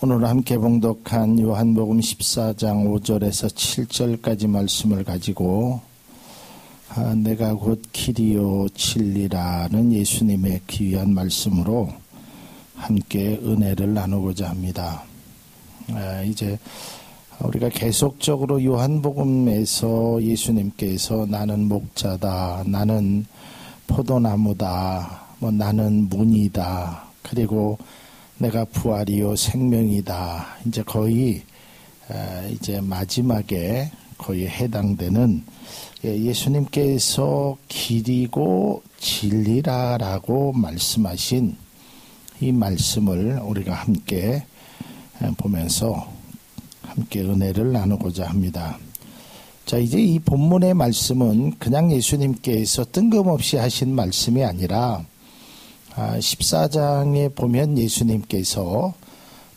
오늘 함께 봉독한 요한복음 14장 5절에서 7절까지 말씀을 가지고 내가 곧 길이요 진리라는 예수님의 귀한 말씀으로 함께 은혜를 나누고자 합니다. 이제 우리가 계속적으로 요한복음에서 예수님께서 나는 목자다, 나는 포도나무다, 나는 문이다, 그리고 내가 부활이요 생명이다. 이제 거의 이제 마지막에 거의 해당되는 예수님께서 길이고 진리라라고 말씀하신 이 말씀을 우리가 함께 보면서 함께 은혜를 나누고자 합니다. 자, 이제 이 본문의 말씀은 그냥 예수님께서 뜬금없이 하신 말씀이 아니라 14장에 보면 예수님께서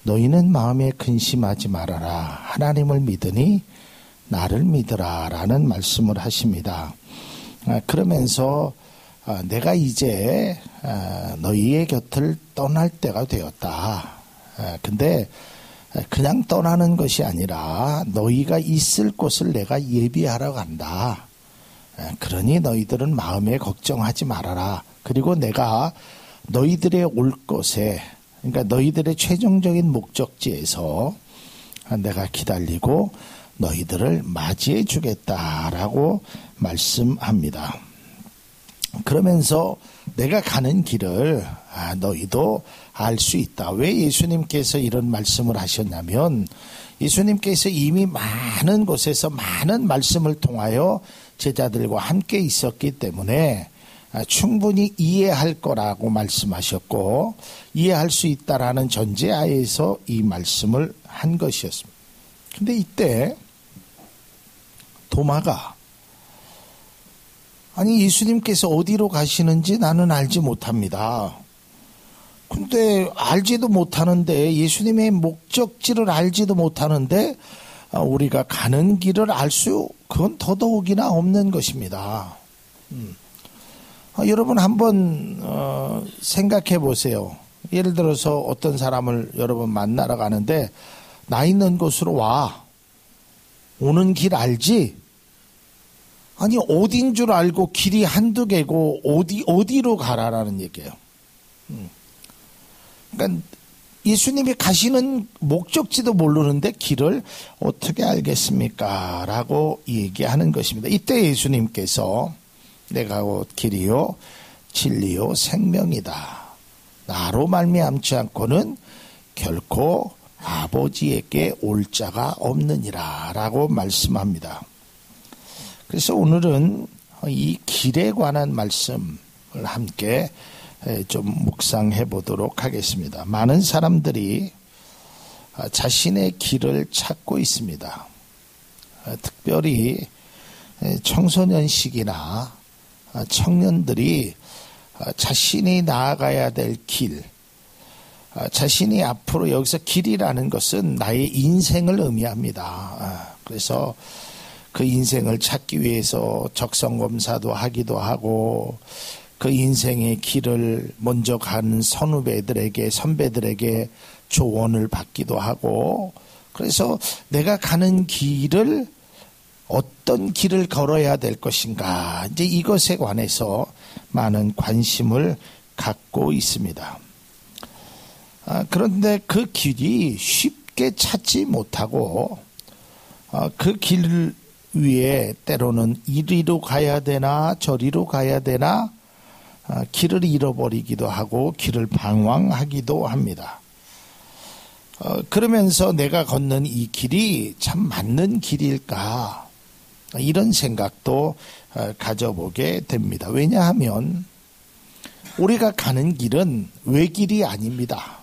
너희는 마음에 근심하지 말아라. 하나님을 믿으니 나를 믿으라 라는 말씀을 하십니다. 그러면서 내가 이제 너희의 곁을 떠날 때가 되었다. 근데 그냥 떠나는 것이 아니라 너희가 있을 곳을 내가 예비하러 간다. 그러니 너희들은 마음에 걱정하지 말아라. 그리고 내가 너희들의 올 곳에, 그러니까 너희들의 최종적인 목적지에서 내가 기다리고 너희들을 맞이해 주겠다라고 말씀합니다. 그러면서 내가 가는 길을 너희도 알 수 있다. 왜 예수님께서 이런 말씀을 하셨냐면 예수님께서 이미 많은 곳에서 많은 말씀을 통하여 제자들과 함께 있었기 때문에 충분히 이해할 거라고 말씀하셨고 이해할 수 있다라는 전제하에서 이 말씀을 한 것이었습니다. 근데 이때 도마가 아니 예수님께서 어디로 가시는지 나는 알지 못합니다. 근데 알지도 못하는데 예수님의 목적지를 알지도 못하는데 우리가 가는 길을 알 수 그건 더더욱이나 없는 것입니다. 여러분 한번 생각해 보세요. 예를 들어서 어떤 사람을 여러분 만나러 가는데 나 있는 곳으로 와. 오는 길 알지? 아니 어딘 줄 알고 길이 한두 개고 어디로 가라라는 얘기예요. 그러니까 예수님이 가시는 목적지도 모르는데 길을 어떻게 알겠습니까? 라고 얘기하는 것입니다. 이때 예수님께서 내가 곧 길이요 진리요 생명이다. 나로 말미암지 않고는 결코 아버지에게 올 자가 없느니라 라고 말씀합니다. 그래서 오늘은 이 길에 관한 말씀을 함께 좀 묵상해 보도록 하겠습니다. 많은 사람들이 자신의 길을 찾고 있습니다. 특별히 청소년 시기나 청년들이 자신이 나아가야 될 길, 자신이 앞으로 여기서 길이라는 것은 나의 인생을 의미합니다. 그래서 그 인생을 찾기 위해서 적성검사도 하기도 하고 그 인생의 길을 먼저 가는 선배들에게 조언을 받기도 하고 그래서 내가 가는 길을 어떤 길을 걸어야 될 것인가 이제 이것에 관해서 많은 관심을 갖고 있습니다. 그런데 그 길이 쉽게 찾지 못하고 그 길 위에 때로는 이리로 가야 되나 저리로 가야 되나 길을 잃어버리기도 하고 길을 방황하기도 합니다. 그러면서 내가 걷는 이 길이 참 맞는 길일까 이런 생각도 가져보게 됩니다. 왜냐하면 우리가 가는 길은 외길이 아닙니다.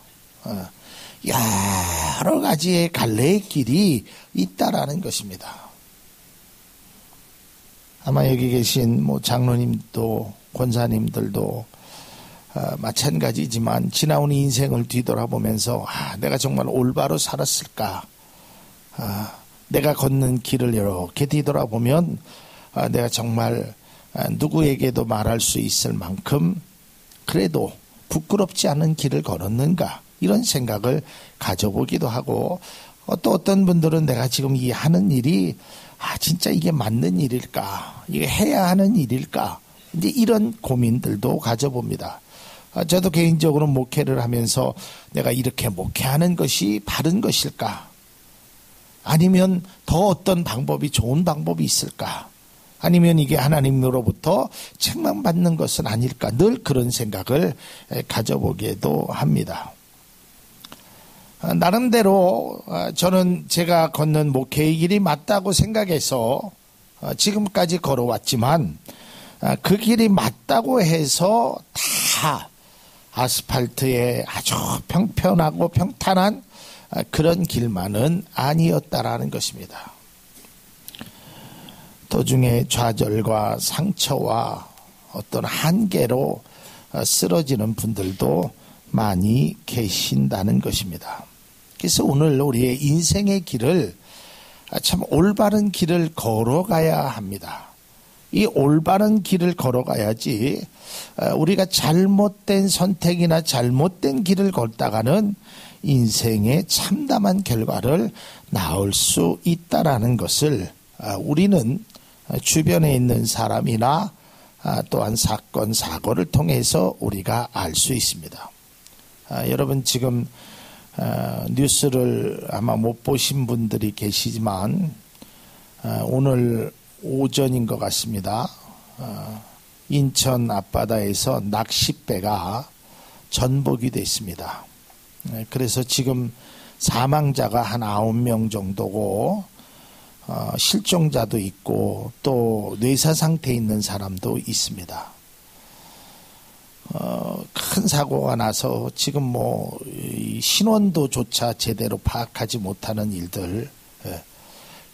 여러 가지의 갈래의 길이 있다라는 것입니다. 아마 여기 계신 장로님도 권사님들도 마찬가지지만 지나온 인생을 뒤돌아보면서 내가 정말 올바로 살았을까? 내가 걷는 길을 이렇게 뒤돌아보면 내가 정말 누구에게도 말할 수 있을 만큼 그래도 부끄럽지 않은 길을 걸었는가? 이런 생각을 가져보기도 하고, 또 어떤 분들은 내가 지금 이 하는 일이 진짜 이게 맞는 일일까? 이게 해야 하는 일일까? 이제 이런 고민들도 가져봅니다. 저도 개인적으로 목회를 하면서 내가 이렇게 목회하는 것이 바른 것일까? 아니면 더 어떤 방법이 좋은 방법이 있을까? 아니면 이게 하나님으로부터 책망받는 것은 아닐까? 늘 그런 생각을 가져보기도 합니다. 나름대로 저는 제가 걷는 목회의 길이 맞다고 생각해서 지금까지 걸어왔지만, 그 길이 맞다고 해서 다 아스팔트에 아주 평평하고 평탄한 그런 길만은 아니었다라는 것입니다. 도중에 좌절과 상처와 어떤 한계로 쓰러지는 분들도 많이 계신다는 것입니다. 그래서 오늘 우리의 인생의 길을 참 올바른 길을 걸어가야 합니다. 이 올바른 길을 걸어가야지 우리가 잘못된 선택이나 잘못된 길을 걷다가는 인생의 참담한 결과를 낳을 수 있다라는 것을 우리는 주변에 있는 사람이나 또한 사건, 사고를 통해서 우리가 알 수 있습니다. 여러분 지금 뉴스를 아마 못 보신 분들이 계시지만 오늘 오전인 것 같습니다. 인천 앞바다에서 낚싯배가 전복이 됐습니다. 그래서 지금 사망자가 한 9명 정도고 실종자도 있고 또 뇌사 상태에 있는 사람도 있습니다. 큰 사고가 나서 지금 뭐 신원도조차 제대로 파악하지 못하는 일들.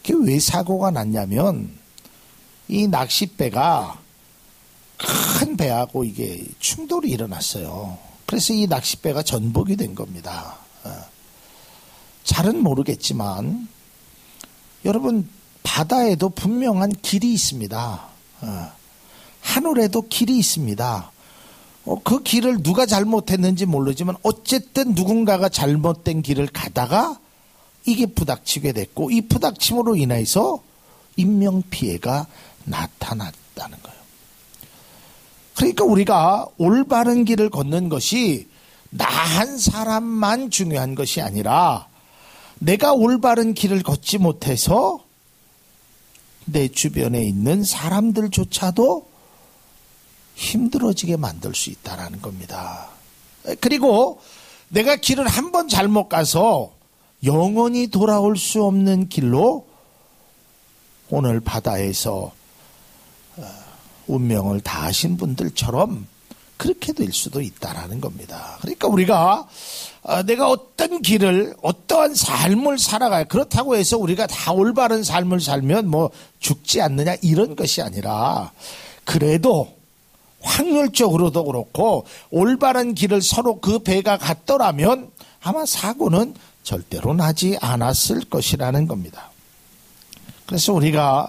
그게 왜 사고가 났냐면 이 낚싯배가 큰 배하고 이게 충돌이 일어났어요. 그래서 이 낚싯배가 전복이 된 겁니다. 잘은 모르겠지만 여러분 바다에도 분명한 길이 있습니다. 하늘에도 길이 있습니다. 그 길을 누가 잘못했는지 모르지만 어쨌든 누군가가 잘못된 길을 가다가 이게 부닥치게 됐고 이 부닥침으로 인해서 인명피해가 나타났다는 거예요. 그러니까 우리가 올바른 길을 걷는 것이 나 한 사람만 중요한 것이 아니라 내가 올바른 길을 걷지 못해서 내 주변에 있는 사람들조차도 힘들어지게 만들 수 있다는 겁니다. 그리고 내가 길을 한 번 잘못 가서 영원히 돌아올 수 없는 길로 오늘 바다에서 운명을 다하신 분들처럼 그렇게 될 수도 있다는 겁니다. 그러니까 우리가 내가 어떤 길을 어떠한 삶을 살아가야 그렇다고 해서 우리가 다 올바른 삶을 살면 뭐 죽지 않느냐 이런 것이 아니라 그래도 확률적으로도 그렇고 올바른 길을 서로 그 배가 갔더라면 아마 사고는 절대로 나지 않았을 것이라는 겁니다. 그래서 우리가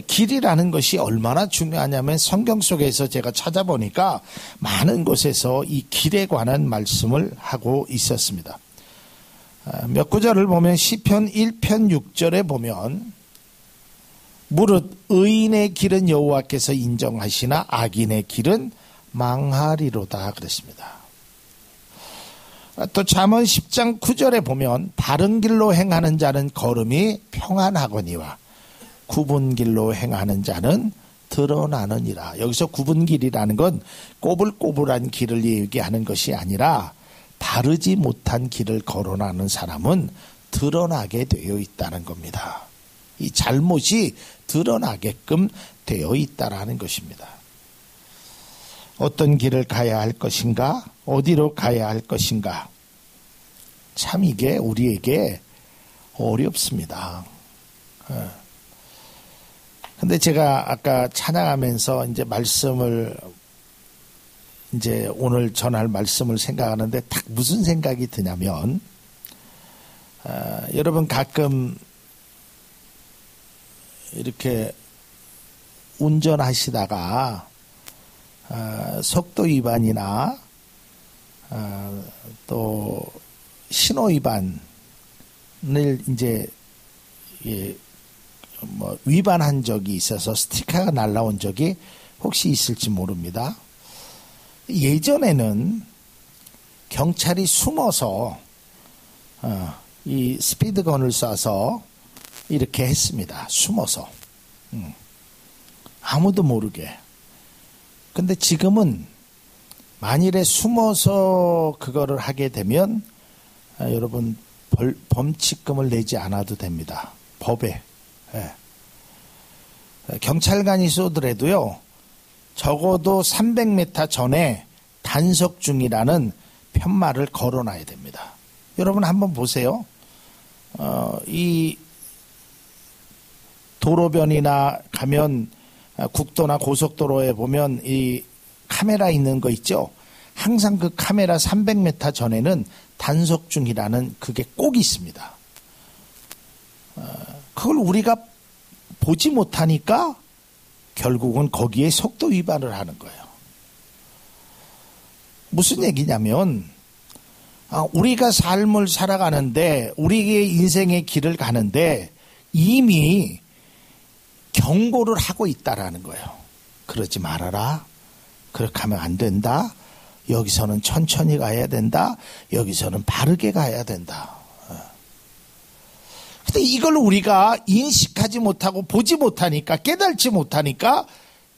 길이라는 것이 얼마나 중요하냐면 성경 속에서 제가 찾아보니까 많은 곳에서 이 길에 관한 말씀을 하고 있었습니다. 몇 구절을 보면 시편 1편 6절에 보면 무릇 의인의 길은 여호와께서 인정하시나 악인의 길은 망하리로다 그랬습니다. 또 잠언 10장 9절에 보면 바른 길로 행하는 자는 걸음이 평안하거니와 굽은 길로 행하는 자는 드러나느니라. 여기서 굽은 길이라는 건 꼬불꼬불한 길을 얘기하는 것이 아니라 바르지 못한 길을 거론하는 사람은 드러나게 되어 있다는 겁니다. 이 잘못이 드러나게끔 되어 있다라는 것입니다. 어떤 길을 가야 할 것인가? 어디로 가야 할 것인가? 참 이게 우리에게 어렵습니다. 근데 제가 아까 찬양하면서 이제 말씀을 이제 오늘 전할 말씀을 생각하는데 딱 무슨 생각이 드냐면 여러분 가끔 이렇게 운전하시다가 속도 위반이나 또 신호 위반을 이제 위반한 적이 있어서 스티커가 날라온 적이 혹시 있을지 모릅니다. 예전에는 경찰이 숨어서 이 스피드건을 쏴서 이렇게 했습니다. 숨어서. 아무도 모르게. 근데 지금은 만일에 숨어서 그거를 하게 되면 여러분 범칙금을 내지 않아도 됩니다. 법에. 경찰관이 쏘더라도요, 적어도 300m 전에 단속 중이라는 편말을 걸어놔야 됩니다. 여러분 한번 보세요. 이 도로변이나 가면 국도나 고속도로에 보면 이 카메라 있는 거 있죠. 항상 그 카메라 300m 전에는 단속 중이라는 그게 꼭 있습니다. 그걸 우리가 보지 못하니까 결국은 거기에 속도 위반을 하는 거예요. 무슨 얘기냐면 우리가 삶을 살아가는데 우리의 인생의 길을 가는데 이미 경고를 하고 있다라는 거예요. 그러지 말아라. 그렇게 하면 안 된다. 여기서는 천천히 가야 된다. 여기서는 바르게 가야 된다. 근데 이걸 우리가 인식하지 못하고 보지 못하니까 깨달지 못하니까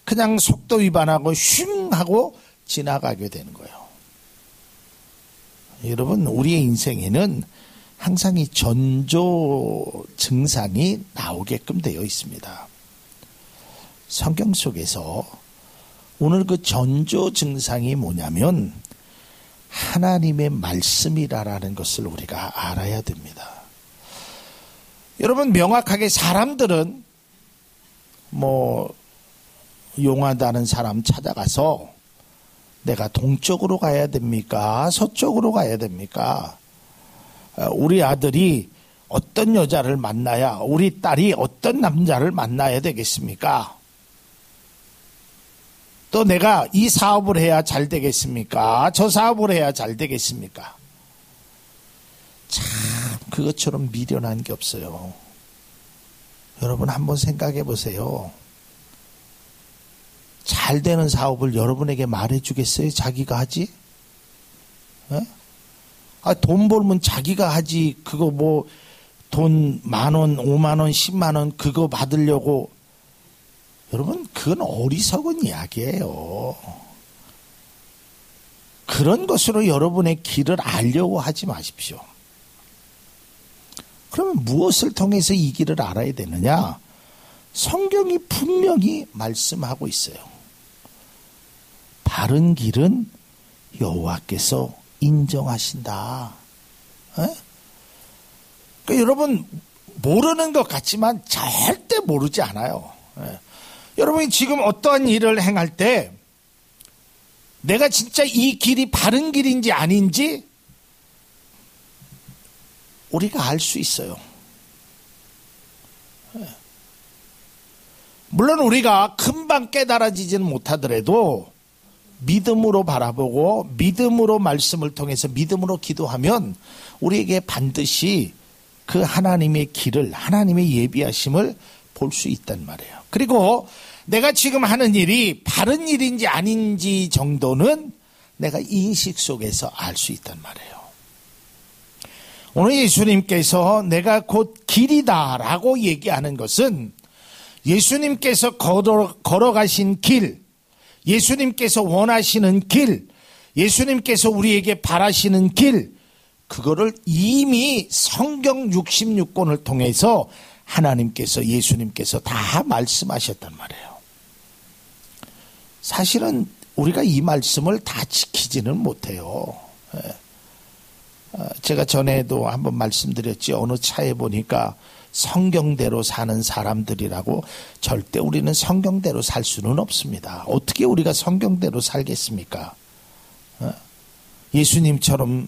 그냥 속도 위반하고 슝 하고 지나가게 되는 거예요. 여러분 우리의 인생에는 항상 이 전조 증상이 나오게끔 되어 있습니다. 성경 속에서 오늘 그 전조 증상이 뭐냐면 하나님의 말씀이라는 것을 우리가 알아야 됩니다. 여러분 명확하게 사람들은 용하다는 사람 찾아가서 내가 동쪽으로 가야 됩니까? 서쪽으로 가야 됩니까? 우리 아들이 어떤 여자를 만나야, 우리 딸이 어떤 남자를 만나야 되겠습니까? 또 내가 이 사업을 해야 잘 되겠습니까? 저 사업을 해야 잘 되겠습니까? 참 그것처럼 미련한 게 없어요. 여러분 한번 생각해 보세요. 잘 되는 사업을 여러분에게 말해 주겠어요? 자기가 하지? 돈 벌면 자기가 하지. 그거 돈 10,000원, 50,000원, 100,000원 그거 받으려고. 여러분 그건 어리석은 이야기예요. 그런 것으로 여러분의 길을 알려고 하지 마십시오. 그러면 무엇을 통해서 이 길을 알아야 되느냐? 성경이 분명히 말씀하고 있어요. 바른 길은 여호와께서 인정하신다. 그러니까 여러분 모르는 것 같지만 절대 모르지 않아요. 여러분이 지금 어떠한 일을 행할 때 내가 진짜 이 길이 바른 길인지 아닌지 우리가 알 수 있어요. 물론 우리가 금방 깨달아지지는 못하더라도 믿음으로 바라보고 믿음으로 말씀을 통해서 믿음으로 기도하면 우리에게 반드시 그 하나님의 길을, 하나님의 예비하심을 볼 수 있단 말이에요. 그리고 내가 지금 하는 일이 바른 일인지 아닌지 정도는 내가 인식 속에서 알 수 있단 말이에요. 오늘 예수님께서 내가 곧 길이다라고 얘기하는 것은 예수님께서 걸어가신 길, 예수님께서 원하시는 길, 예수님께서 우리에게 바라시는 길, 그거를 이미 성경 66권을 통해서 하나님께서, 예수님께서 다 말씀하셨단 말이에요. 사실은 우리가 이 말씀을 다 지키지는 못해요. 제가 전에도 한번 말씀드렸지, 어느 차에 보니까 성경대로 사는 사람들이라고. 절대 우리는 성경대로 살 수는 없습니다. 어떻게 우리가 성경대로 살겠습니까? 예수님처럼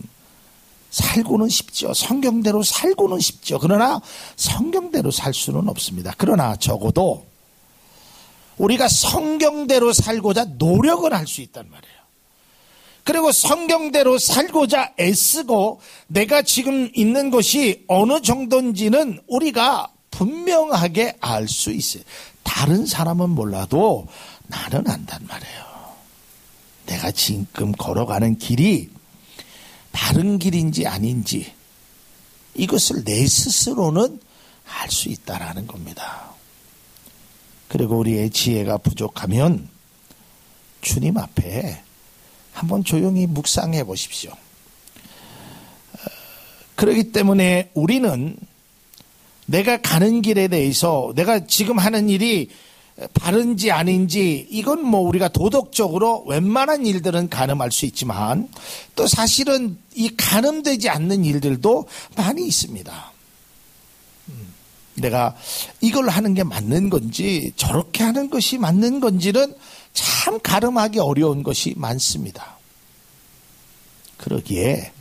살고는 싶죠. 성경대로 살고는 싶죠. 그러나 성경대로 살 수는 없습니다. 그러나 적어도 우리가 성경대로 살고자 노력은 할 수 있단 말이에요. 그리고 성경대로 살고자 애쓰고 내가 지금 있는 것이 어느 정도인지는 우리가 분명하게 알 수 있어요. 다른 사람은 몰라도 나는 안단 말이에요. 내가 지금 걸어가는 길이 바른 길인지 아닌지 이것을 내 스스로는 알 수 있다라는 겁니다. 그리고 우리의 지혜가 부족하면 주님 앞에 한번 조용히 묵상해 보십시오. 그렇기 때문에 우리는 내가 가는 길에 대해서 내가 지금 하는 일이 바른지 아닌지 이건 뭐 우리가 도덕적으로 웬만한 일들은 가늠할 수 있지만 또 사실은 이 가늠되지 않는 일들도 많이 있습니다. 내가 이걸 하는 게 맞는 건지 저렇게 하는 것이 맞는 건지는 참 가늠하기 어려운 것이 많습니다. 그러기에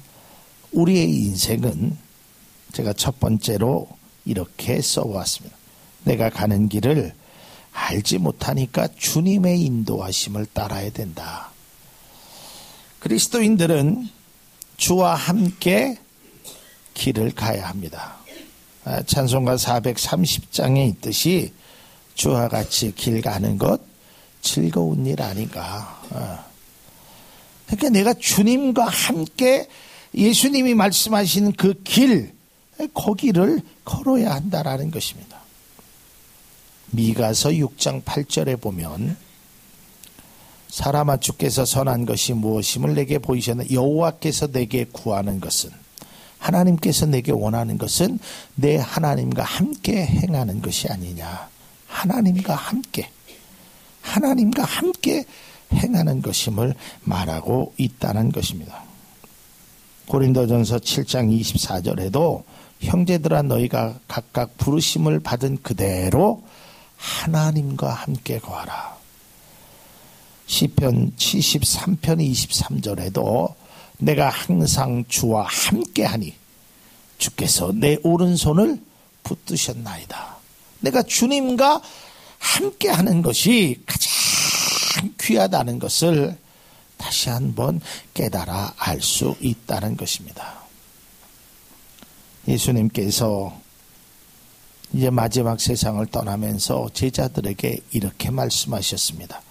우리의 인생은 제가 첫 번째로 이렇게 써보았습니다. 내가 가는 길을 알지 못하니까 주님의 인도하심을 따라야 된다. 그리스도인들은 주와 함께 길을 가야 합니다. 찬송가 430장에 있듯이 주와 같이 길 가는 것 즐거운 일 아닌가. 그러니까 내가 주님과 함께 예수님이 말씀하신 그 길, 거기를 걸어야 한다라는 것입니다. 미가서 6장 8절에 보면 사람아 주께서 선한 것이 무엇임을 내게 보이셨나 여호와께서 내게 구하는 것은 하나님께서 내게 원하는 것은 내 하나님과 함께 행하는 것이 아니냐. 하나님과 함께 행하는 것임을 말하고 있다는 것입니다. 고린도전서 7장 24절에도 형제들아 너희가 각각 부르심을 받은 그대로 하나님과 함께 거하라. 시편 73편 23절에도 내가 항상 주와 함께하니 주께서 내 오른손을 붙드셨나이다. 내가 주님과 함께하는 것이 가장 귀하다는 것을 다시 한번 깨달아 알 수 있다는 것입니다. 예수님께서 이제 마지막 세상을 떠나면서 제자들에게 이렇게 말씀하셨습니다.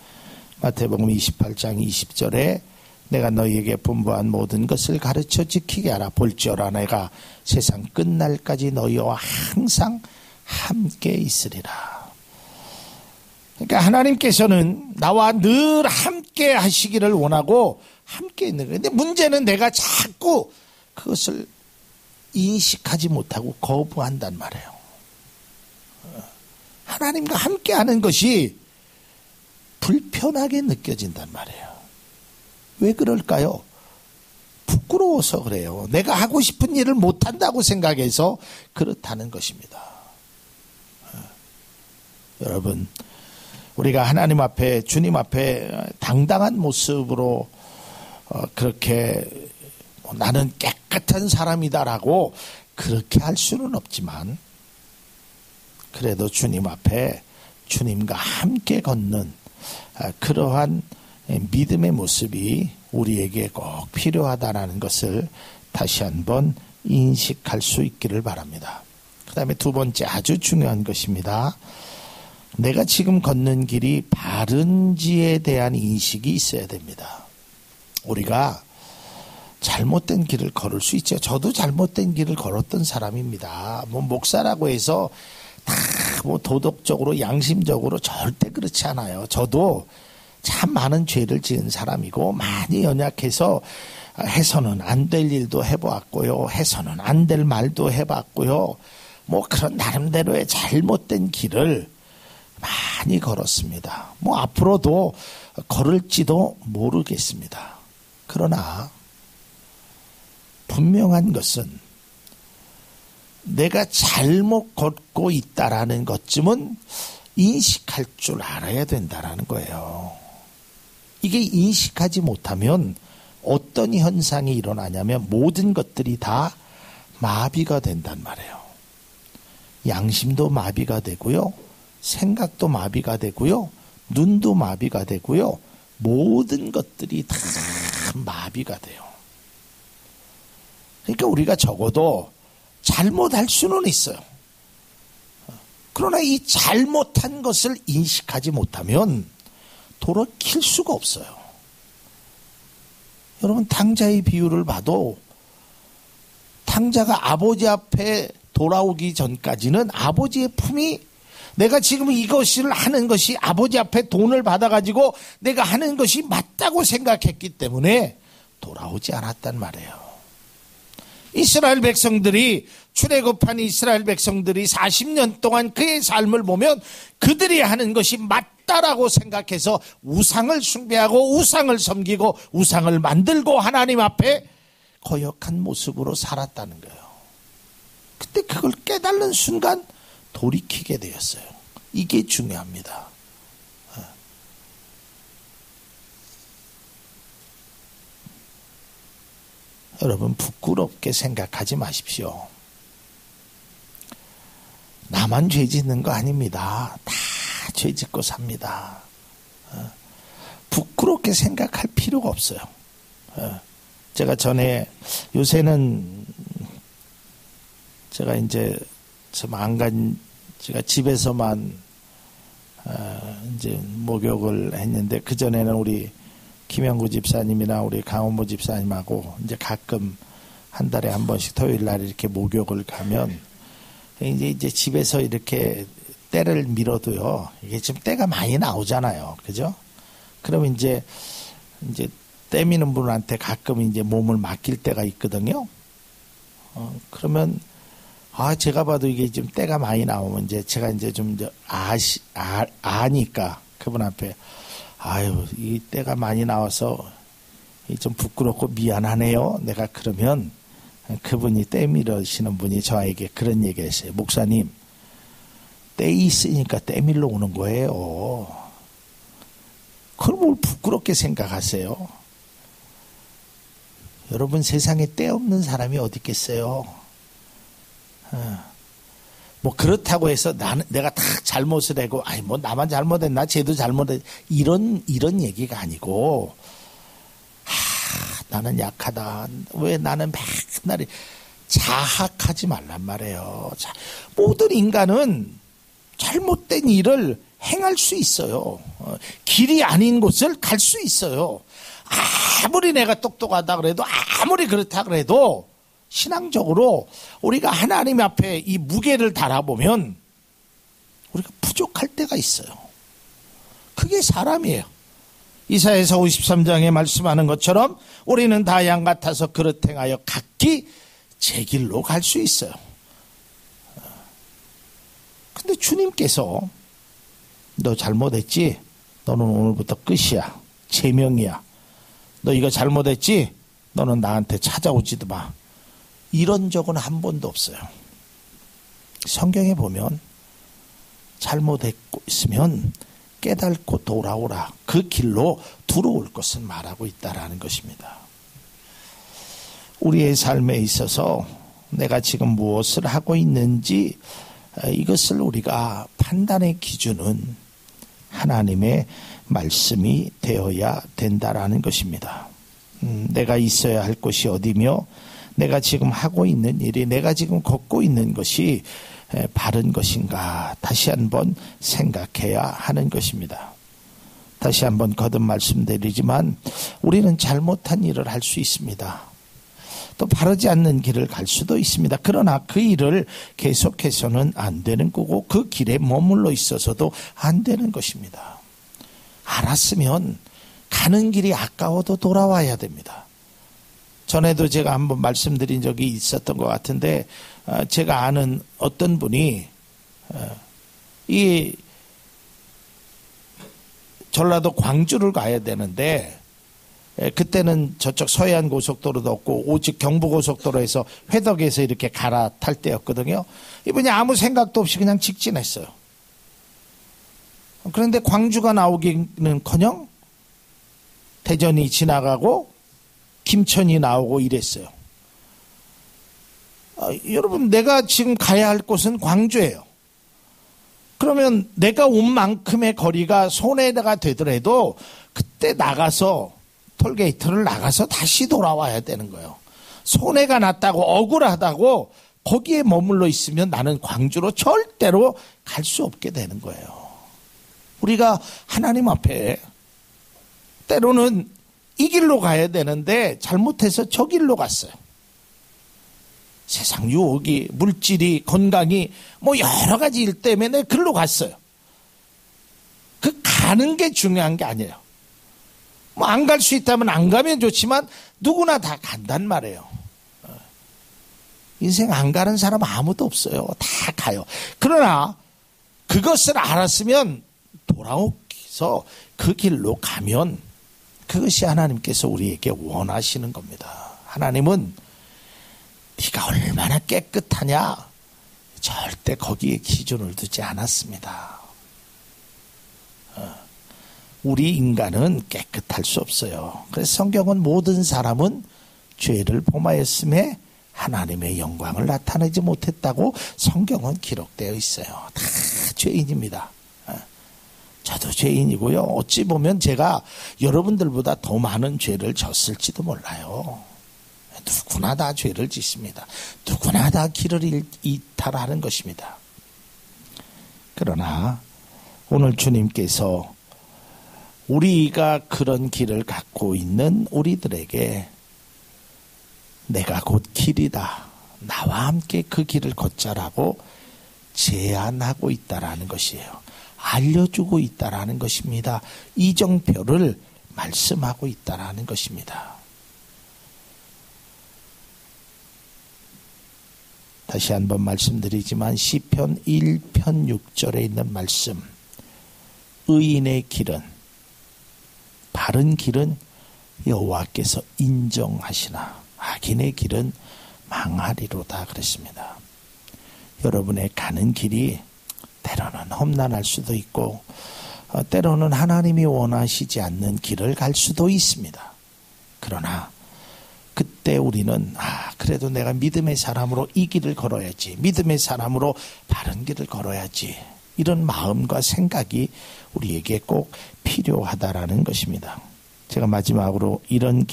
마태복음 28장 20절에 내가 너희에게 분부한 모든 것을 가르쳐 지키게 하라. 볼지어라 내가 세상 끝날까지 너희와 항상 함께 있으리라. 그러니까 하나님께서는 나와 늘 함께 하시기를 원하고 함께 있는 거예요. 근데 문제는 내가 자꾸 그것을 인식하지 못하고 거부한단 말이에요. 하나님과 함께 하는 것이 불편하게 느껴진단 말이에요. 왜 그럴까요? 부끄러워서 그래요. 내가 하고 싶은 일을 못한다고 생각해서 그렇다는 것입니다. 여러분, 우리가 하나님 앞에, 주님 앞에 당당한 모습으로 그렇게 나는 깨끗한 사람이다라고 그렇게 할 수는 없지만 그래도 주님 앞에 주님과 함께 걷는 그러한 믿음의 모습이 우리에게 꼭 필요하다는 것을 다시 한번 인식할 수 있기를 바랍니다. 그 다음에 두 번째 아주 중요한 것입니다. 내가 지금 걷는 길이 바른지에 대한 인식이 있어야 됩니다. 우리가 잘못된 길을 걸을 수 있죠. 저도 잘못된 길을 걸었던 사람입니다. 뭐 목사라고 해서 다 뭐 도덕적으로 양심적으로 절대 그렇지 않아요. 저도 참 많은 죄를 지은 사람이고 많이 연약해서 해서는 안 될 일도 해보았고요. 해서는 안 될 말도 해봤고요. 뭐 그런 나름대로의 잘못된 길을 많이 걸었습니다. 뭐 앞으로도 걸을지도 모르겠습니다. 그러나 분명한 것은 내가 잘못 걷고 있다라는 것쯤은 인식할 줄 알아야 된다라는 거예요. 이게 인식하지 못하면 어떤 현상이 일어나냐면 모든 것들이 다 마비가 된단 말이에요. 양심도 마비가 되고요. 생각도 마비가 되고요. 눈도 마비가 되고요. 모든 것들이 다 마비가 돼요. 그러니까 우리가 적어도 잘못할 수는 있어요. 그러나 이 잘못한 것을 인식하지 못하면 돌이킬 수가 없어요. 여러분, 탕자의 비유를 봐도 탕자가 아버지 앞에 돌아오기 전까지는 아버지의 품이, 내가 지금 이것을 하는 것이 아버지 앞에 돈을 받아가지고 내가 하는 것이 맞다고 생각했기 때문에 돌아오지 않았단 말이에요. 이스라엘 백성들이, 출애굽한 이스라엘 백성들이 40년 동안 그의 삶을 보면 그들이 하는 것이 맞다라고 생각해서 우상을 숭배하고 우상을 섬기고 우상을 만들고 하나님 앞에 거역한 모습으로 살았다는 거예요. 그때 그걸 깨달는 순간 돌이키게 되었어요. 이게 중요합니다. 여러분, 부끄럽게 생각하지 마십시오. 나만 죄 짓는 거 아닙니다. 다 죄 짓고 삽니다. 부끄럽게 생각할 필요가 없어요. 제가 전에, 요새는 제가 이제 제가 집에서만 이제 목욕을 했는데, 그전에는 우리 김영구 집사님이나 우리 강원모 집사님하고 이제 가끔 한 달에 한 번씩 토요일 날 이렇게 목욕을 가면 이제 집에서 이렇게 때를 밀어도요, 이게 지금 때가 많이 나오잖아요. 그죠? 그러면 이제 때 미는 분한테 가끔 이제 몸을 맡길 때가 있거든요. 그러면 제가 봐도 이게 좀 때가 많이 나오면 이제 제가 이제 좀 아니까 그분 앞에, 아유, 이 때가 많이 나와서 좀 부끄럽고 미안하네요. 내가 그러면 그분이 때 밀으시는 분이 저에게 그런 얘기를 했어요. 목사님, 때 있으니까 때 밀러 오는 거예요. 그걸 뭘 부끄럽게 생각하세요? 여러분, 세상에 때 없는 사람이 어디 있겠어요? 뭐 그렇다고 해서 내가 다 잘못을 하고, 아니 뭐 나만 잘못했나, 쟤도 잘못했, 이런 얘기가 아니고, 나는 약하다, 왜 나는 맨날, 자학하지 말란 말이에요. 모든 인간은 잘못된 일을 행할 수 있어요. 길이 아닌 곳을 갈 수 있어요. 아무리 내가 똑똑하다 그래도, 아무리 그렇다 그래도 신앙적으로 우리가 하나님 앞에 이 무게를 달아보면 우리가 부족할 때가 있어요. 그게 사람이에요. 이사야서 53장에 말씀하는 것처럼 우리는 다 양 같아서 그릇 행하여 각기 제 길로 갈 수 있어요. 근데 주님께서 너 잘못했지? 너는 오늘부터 끝이야. 제명이야. 너 이거 잘못했지? 너는 나한테 찾아오지도 마. 이런 적은 한 번도 없어요. 성경에 보면 잘못했고 있으면 깨닫고 돌아오라. 그 길로 들어올 것을 말하고 있다라는 것입니다. 우리의 삶에 있어서 내가 지금 무엇을 하고 있는지, 이것을 우리가 판단의 기준은 하나님의 말씀이 되어야 된다라는 것입니다. 내가 있어야 할 곳이 어디며, 내가 지금 하고 있는 일이, 내가 지금 걷고 있는 것이 바른 것인가, 다시 한번 생각해야 하는 것입니다. 다시 한번 거듭 말씀드리지만 우리는 잘못한 일을 할 수 있습니다. 또 바르지 않는 길을 갈 수도 있습니다. 그러나 그 일을 계속해서는 안 되는 거고, 그 길에 머물러 있어서도 안 되는 것입니다. 알았으면 가는 길이 아까워도 돌아와야 됩니다. 전에도 제가 한번 말씀드린 적이 있었던 것 같은데, 제가 아는 어떤 분이 이 전라도 광주를 가야 되는데, 그때는 저쪽 서해안 고속도로도 없고 오직 경부고속도로에서 회덕에서 이렇게 갈아탈 때였거든요. 이분이 아무 생각도 없이 그냥 직진했어요. 그런데 광주가 나오기는커녕 대전이 지나가고 김천이 나오고 이랬어요. 여러분, 내가 지금 가야 할 곳은 광주예요. 그러면 내가 온 만큼의 거리가 손해가 되더라도 그때 나가서 톨게이트를 나가서 다시 돌아와야 되는 거예요. 손해가 났다고 억울하다고 거기에 머물러 있으면 나는 광주로 절대로 갈 수 없게 되는 거예요. 우리가 하나님 앞에 때로는 이 길로 가야 되는데 잘못해서 저 길로 갔어요. 세상 유혹이, 물질이, 건강이 뭐 여러 가지 일 때문에 글로 갔어요. 그 가는 게 중요한 게 아니에요. 뭐 안 갈 수 있다면 안 가면 좋지만 누구나 다 간단 말이에요. 인생 안 가는 사람 아무도 없어요. 다 가요. 그러나 그것을 알았으면 돌아오서 그 길로 가면 그것이 하나님께서 우리에게 원하시는 겁니다. 하나님은 네가 얼마나 깨끗하냐 절대 거기에 기준을 두지 않았습니다. 우리 인간은 깨끗할 수 없어요. 그래서 성경은 모든 사람은 죄를 범하였음에 하나님의 영광을 나타내지 못했다고 성경은 기록되어 있어요. 다 죄인입니다. 저도 죄인이고요. 어찌 보면 제가 여러분들보다 더 많은 죄를 졌을지도 몰라요. 누구나 다 죄를 짓습니다. 누구나 다 길을 이탈하는 것입니다. 그러나 오늘 주님께서 우리가 그런 길을 갖고 있는 우리들에게 내가 곧 길이다. 나와 함께 그 길을 걷자라고 제안하고 있다라는 것이에요. 알려주고 있다라는 것입니다. 이정표를 말씀하고 있다라는 것입니다. 다시 한번 말씀드리지만 시편 1편 6절에 있는 말씀, 의인의 길은, 바른 길은 여호와께서 인정하시나 악인의 길은 망하리로다 그랬습니다. 여러분의 가는 길이 때로는 험난할 수도 있고 때로는 하나님이 원하시지 않는 길을 갈 수도 있습니다. 그러나 그때 우리는 그래도 내가 믿음의 사람으로 이 길을 걸어야지, 믿음의 사람으로 바른 길을 걸어야지, 이런 마음과 생각이 우리에게 꼭 필요하다라는 것입니다. 제가 마지막으로 이런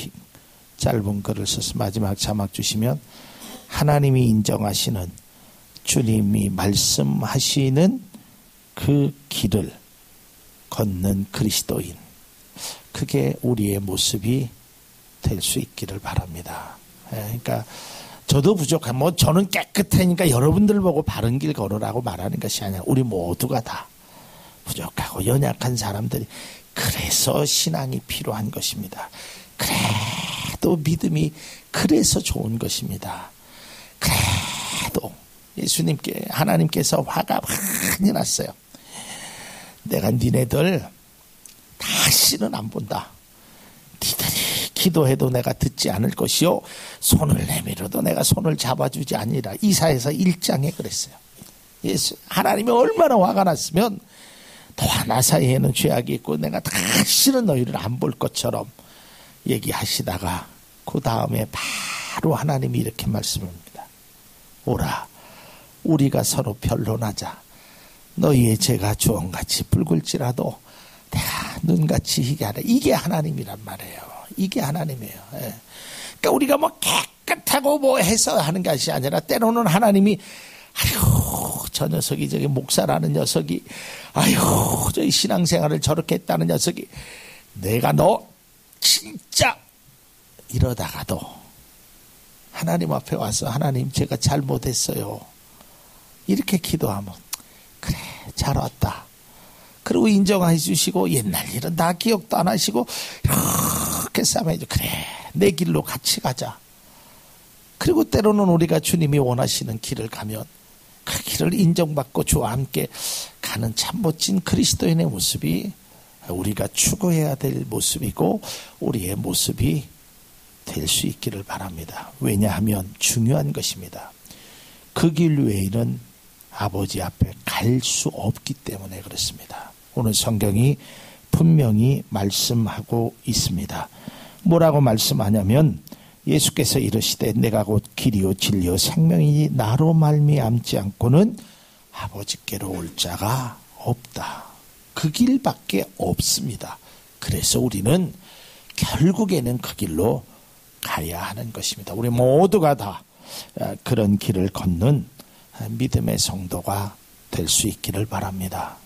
짧은 글을 써서 마지막 자막 주시면, 하나님이 인정하시는, 주님이 말씀하시는 그 길을 걷는 그리스도인, 그게 우리의 모습이 될 수 있기를 바랍니다. 그러니까 저도 부족한, 저는 깨끗하니까 여러분들 보고 바른 길 걸으라고 말하는 것이 아니라 우리 모두가 다 부족하고 연약한 사람들이, 그래서 신앙이 필요한 것입니다. 그래도 믿음이 그래서 좋은 것입니다. 그래도 예수님께, 하나님께서 화가 많이 났어요. 내가 니네들 다시는 안 본다. 니들이 기도해도 내가 듣지 않을 것이요, 손을 내밀어도 내가 손을 잡아주지 아니라. 이사야서 1장에 그랬어요. 하나님이 얼마나 화가 났으면 너와 나 사이에는 죄악이 있고 내가 다시는 너희를 안 볼 것처럼 얘기하시다가 그 다음에 바로 하나님이 이렇게 말씀합니다. 오라, 우리가 서로 변론하자. 너희의 죄가 주홍같이 붉을지라도 내가 눈같이 희게 하라. 이게 하나님이란 말이에요. 이게 하나님이에요. 그러니까 우리가 깨끗하고 해서 하는 것이 아니라, 때로는 하나님이 아유, 저 녀석이, 저기 목사라는 녀석이, 아유, 저희 신앙생활을 저렇게 했다는 녀석이, 내가 너 진짜 이러다가도 하나님 앞에 와서, 하나님 제가 잘못했어요, 이렇게 기도하면, 그래 잘 왔다, 그리고 인정해 주시고 옛날 일은 다 기억도 안 하시고 이렇게 싸매줘. 그래 내 길로 같이 가자. 그리고 때로는 우리가 주님이 원하시는 길을 가면 그 길을 인정받고 주와 함께 가는 참 멋진 그리스도인의 모습이 우리가 추구해야 될 모습이고 우리의 모습이 될 수 있기를 바랍니다. 왜냐하면 중요한 것입니다. 그 길 외에는 아버지 앞에 갈 수 없기 때문에 그렇습니다. 오늘 성경이 분명히 말씀하고 있습니다. 뭐라고 말씀하냐면, 예수께서 이르시되 내가 곧 길이요 진리요 생명이니 나로 말미암지 않고는 아버지께로 올 자가 없다. 그 길밖에 없습니다. 그래서 우리는 결국에는 그 길로 가야 하는 것입니다. 우리 모두가 다 그런 길을 걷는 믿음의 성도가 될 수 있기를 바랍니다.